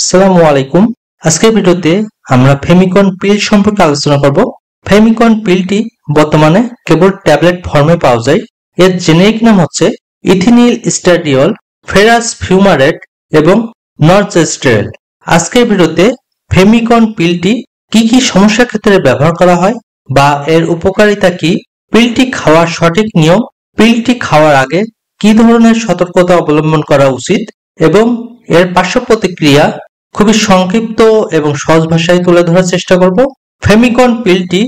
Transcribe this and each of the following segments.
আসসালামু আলাইকুম। আজকের ভিডিওতে আমরা ফেমিকন পিল সম্পর্কে আলোচনা করব। ফেমিকন পিলটি বর্তমানে কেবল ট্যাবলেট ফর্মে পাওয়া যায়। এর জেনেরিক নাম হচ্ছে ইথিনিল স্ট্যাডিওল, ফেরাস ফিউমারেট এবং নরচেস্টেরল। আজকের ভিডিওতে ফেমিকন পিলটি কি কি সমস্যার ক্ষেত্রে ব্যবহার করা হয় বা এর উপকারিতা কি, পিলটি খাওয়ার সঠিক নিয়ম, পিলটি খাওয়ার আগে কি ধরনের সতর্কতা অবলম্বন করা উচিত এবং এর পার্শ্ব প্রতিক্রিয়া খুবই সংক্ষিপ্ত এবং সহজ ভাষায় তুলে ধরার চেষ্টা করব। ফেমিকন পিলটি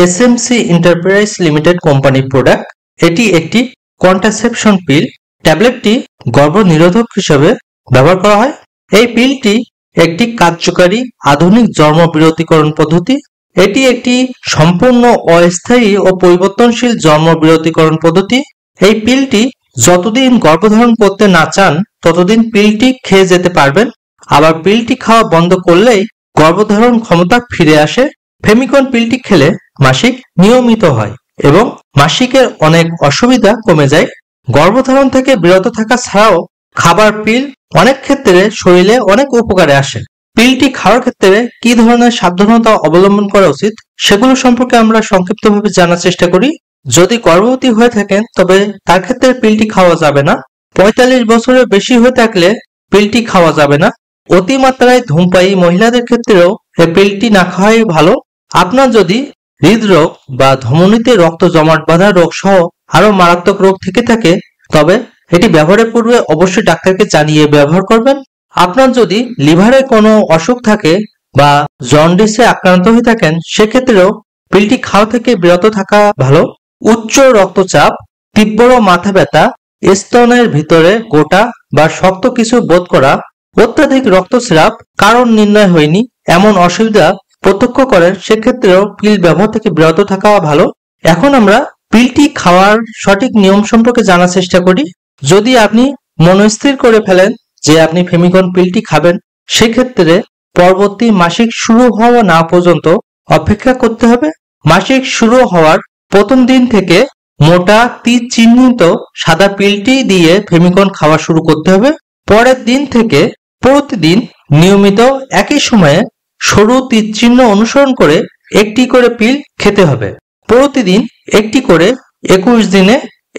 এসএমসি এন্টারপ্রাইজ লিমিটেড কোম্পানির প্রোডাক্ট। এটি একটি কন্ট্রাসেপশন পিল। ট্যাবলেটটি গর্ভনিরোধক হিসেবে ব্যবহার করা হয়। এই পিলটি একটি কার্যকারী আধুনিক জন্ম বিরতিকরণ পদ্ধতি। এটি একটি সম্পূর্ণ অস্থায়ী ও পরিবর্তনশীল জন্ম বিরতিকরণ পদ্ধতি। এই পিলটি যতদিন গর্ভধারণ করতে না চান ততদিন পিলটি খেয়ে যেতে পারবেন, আবার পিলটি খাওয়া বন্ধ করলেই গর্ভধারণ ক্ষমতা ফিরে আসে। ফেমিকন পিলটি খেলে মাসিক নিয়মিত হয় এবং মাসিকের অনেক অসুবিধা কমে যায়। গর্ভধারণ থেকে বিরত থাকা ছাড়াও খাবার পিল অনেক ক্ষেত্রে শরীরে অনেক উপকারে আসে। পিলটি খাওয়ার ক্ষেত্রে কি ধরনের সাবধানতা অবলম্বন করা উচিত সেগুলো সম্পর্কে আমরা সংক্ষিপ্তভাবে জানার চেষ্টা করি। যদি গর্ভবতী হয়ে থাকেন তবে তার ক্ষেত্রে পিলটি খাওয়া যাবে না। 45 বছরের বেশি হয়ে থাকলে পিলটি খাওয়া যাবে না। অতিমাত্রায় ধূমপায়ী মহিলাদের ক্ষেত্রেও এই পিলটি না খাওয়াই ভালো। আপনার যদি হৃদরোগ বা ধমনীতে রক্ত জমাট বাঁধা রোগ সহ আরো মারাত্মক রোগ থেকে থাকে তবে এটি ব্যবহারের পূর্বে অবশ্যই ডাক্তারকে জানিয়ে ব্যবহার করবেন। আপনার যদি লিভারে কোনো অসুখ থাকে বা জন্ডিসে আক্রান্ত হয়ে থাকেন সেক্ষেত্রেও পিলটি খাওয়া থেকে বিরত থাকা ভালো। উচ্চ রক্তচাপ, তীব্র মাথা ব্যথা, স্তনের ভিতরে গোটা বা শক্ত কিছু বোধ করা, অত্যাধিক রক্তস্রাব কারণ নির্ণয় হয়নি এমন অসুবিধা প্রত্যক্ষ করেন সেক্ষেত্রেও পিল ব্যবহার থেকে বিরত থাকা ভালো। এখন আমরা পিলটি খাওয়ার সঠিক নিয়ম সম্পর্কে জানার চেষ্টা করি। যদি আপনি মনস্থির করে ফেলেন যে আপনি ফেমিকন পিলটি খাবেন সেক্ষেত্রে পরবর্তী মাসিক শুরু হওয়া না পর্যন্ত অপেক্ষা করতে হবে। মাসিক শুরু হওয়ার প্রথম দিন থেকে মোটা তীর চিহ্নিত সাদা পিলটি দিয়ে ফেমিকন খাওয়া শুরু করতে হবে। পরের দিন থেকে প্রতিদিন নিয়মিত একই সময়ে সরু তীর চিহ্ন অনুসরণ করে একটি করে পিল খেতে হবে। প্রতিদিন একটি করে 21 দিনে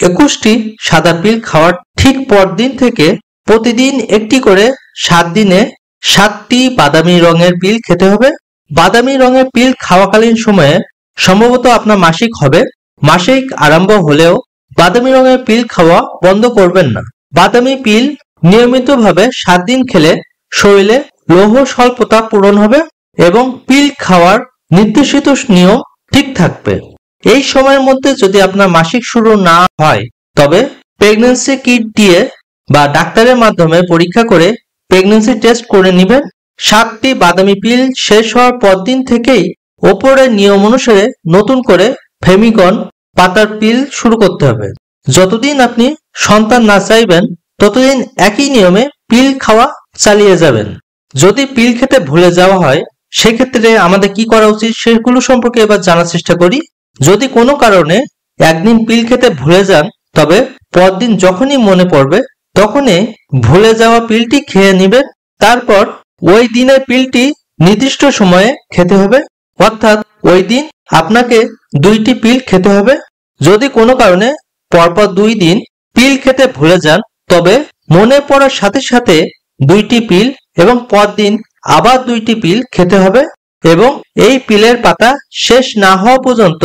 21টি সাদা পিল খাওয়ার ঠিক পরদিন থেকে প্রতিদিন একটি করে 7 দিনে 7টি বাদামি রঙের পিল খেতে হবে। বাদামি রঙের পিল খাওয়াকালীন সময়ে সম্ভবত আপনার মাসিক হবে। মাসিক আরম্ভ হলেও বাদামি রঙের পিল খাওয়া বন্ধ করবেন না। বাদামি পিল নিয়মিতভাবে 7 দিন খেলে শরীরে লৌহ স্বল্পতা পূরণ হবে এবং পিল খাওয়ার নির্দেশিত নিয়ম ঠিক থাকবে। এই সময়ের মধ্যে যদি আপনার মাসিক শুরু না হয় তবে প্রেগন্যান্সি কিট দিয়ে বা ডাক্তারের মাধ্যমে পরীক্ষা করে প্রেগন্যান্সি টেস্ট করে নেবেন। 7টি বাদামি পিল শেষ হওয়ার পর দিন থেকেই ওপরের নিয়ম অনুসারে নতুন করে ফেমিকন পাতার পিল শুরু করতে হবে। যতদিন আপনি সন্তান না চাইবেন ততদিন একই নিয়মে পিল খাওয়া চালিয়ে যাবেন। যদি পিল খেতে ভুলে যাওয়া হয় সেক্ষেত্রে আমাদের কি করা উচিত সেগুলো সম্পর্কে এবার জানার চেষ্টা করি। যদি কোনো কারণে একদিন পিল খেতে ভুলে যান তবে পরদিন যখনই মনে পড়বে তখনই ভুলে যাওয়া পিলটি খেয়ে নেবেন। তারপর ওই দিনের পিলটি নির্দিষ্ট সময়ে খেতে হবে, অর্থাৎ ওই দিন আপনাকে 2টি পিল খেতে হবে। যদি কোনো কারণে পরপর 2 দিন পিল খেতে ভুলে যান তবে মনে পড়ার সাথে সাথে 2টি পিল এবং পরদিন আবার 2টি পিল খেতে হবে এবং এই পিলের পাতা শেষ না হওয়া পর্যন্ত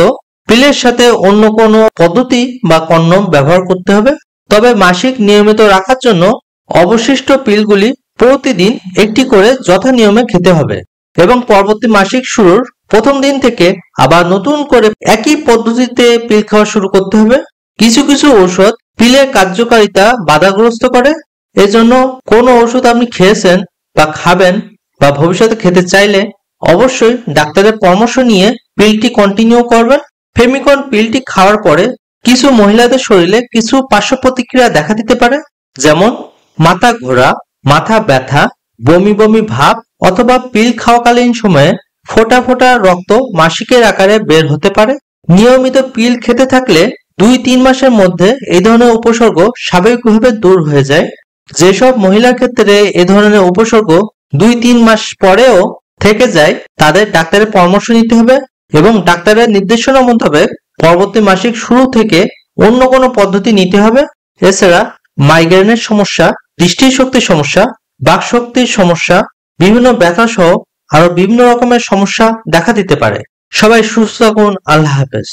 পিলের সাথে অন্য কোনো পদ্ধতি বা কন্ডম ব্যবহার করতে হবে। তবে মাসিক নিয়মিত রাখার জন্য অবশিষ্ট পিলগুলি প্রতিদিন একটি করে যথা নিয়মে খেতে হবে এবং পরবর্তী মাসিক শুরুর প্রথম দিন থেকে আবার নতুন করে একই পদ্ধতিতে পিল খাওয়া শুরু করতে হবে। কিছু কিছু ঔষধ পিলের কার্যকারিতা বাধাগ্রস্ত করে, এজন্য কোনো ওষুধ আপনি খেয়েছেন বা খাবেন বা ভবিষ্যতে খেতে চাইলে অবশ্যই ডাক্তারের পরামর্শ নিয়ে পিলটি কন্টিনিউ করবেন। ফেমিকন পিলটি খাওয়ার পরে কিছু মহিলাদের শরীরে কিছু পার্শ্ব প্রতিক্রিয়া দেখা দিতে পারে, যেমন মাথা ঘোরা, মাথা ব্যথা, বমি বমি ভাব অথবা পিল খাওয়াকালীন সময়ে ফোঁটা ফোঁটা রক্ত মাসিকের আকারে বের হতে পারে। নিয়মিত পিল খেতে থাকলে 2-3 মাসের মধ্যে এই ধরনের উপসর্গ স্বাভাবিকভাবে দূর হয়ে যায়। যেসব মহিলার ক্ষেত্রে এ ধরনের উপসর্গ 2-3 মাস পরেও থেকে যায়, তাদের ডাক্তারের পরামর্শ নিতে হবে এবং ডাক্তারের নির্দেশনা মোতাবেক পরবর্তী মাসিক শুরু থেকে অন্য কোনো পদ্ধতি নিতে হবে। এছাড়া মাইগ্রেনের সমস্যা, দৃষ্টিশক্তির সমস্যা, বাকশক্তির সমস্যা, বিভিন্ন ব্যথা সহ আরো বিভিন্ন রকমের সমস্যা দেখা দিতে পারে। সবাই সুস্থ থাকুন। আল্লাহ হাফেজ।